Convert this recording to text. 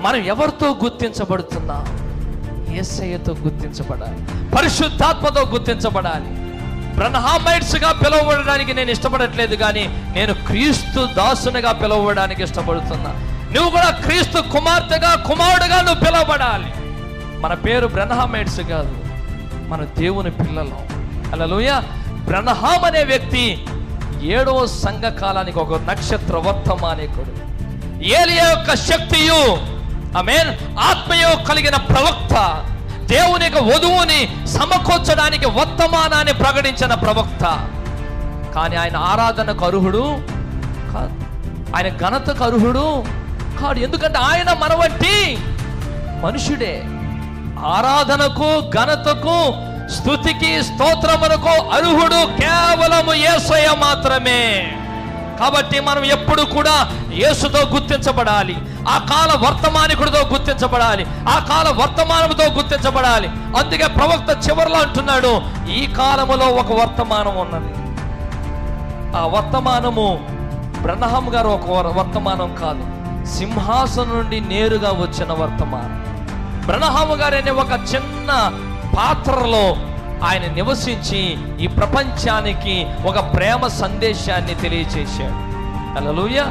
మనం ఎవరితో గుర్తించబడుతున్నాం? యేసయ్యతో గుర్తించబడాలి, పరిశుద్ధాత్మతో గుర్తించబడాలి. బ్రన్హామైట్స్ గా పిలువబడడానికి నేను ఇష్టపడట్లేదు, కానీ నేను క్రీస్తు దాసునిగా పిలువబడడానికి ఇష్టపడుతున్నా. నువ్వు కూడా క్రీస్తు కుమార్తెగా, కుమారుడుగా నువ్వు పిలువబడాలి. మన పేరు బ్రన్హామైట్స్ కాదు, మన దేవుని పిల్లలు. హల్లెలూయా. బ్రన్హాం అనే వ్యక్తి 7వ సంఘ కాలానికి ఒక నక్షత్ర వర్తమానికుడు. ఏలియా యొక్క శక్తియు, ఆమేన్, ఆత్మయు కలిగిన ప్రవక్త, దేవుని యొక్క వధువుని సమకూర్చడానికి వర్తమానాన్ని ప్రకటించిన ప్రవక్త. కానీ ఆయన ఆరాధనకు అర్హుడు కాదు, ఆయన ఘనతకు అర్హుడు కాదు. ఎందుకంటే ఆయన మన వంటి మనుషుడే. ఆరాధనకు, ఘనతకు, స్తుతికి, స్తోత్రమునకు అర్హుడు కేవలము యేసయ్య మాత్రమే. కాబట్టి మనం ఎప్పుడు కూడా యేసుతో గుర్తించబడాలి, ఆ కాల వర్తమానికుడితో గుర్తించబడాలి, ఆ కాల వర్తమానముతో గుర్తించబడాలి. అందుకే ప్రవక్త చివరిలో అంటున్నాడు, ఈ కాలములో ఒక వర్తమానం ఉన్నది. ఆ వర్తమానము బ్రన్హాం గారు ఒక వర్తమానం కాదు, సింహాసనం నుండి నేరుగా వచ్చిన వర్తమానం. బ్రన్హాం గారు అనే ఒక చిన్న పాత్రలో ఆయన నివసించి ఈ ప్రపంచానికి ఒక ప్రేమ సందేశాన్ని తెలియజేశాడు. హల్లెలూయా.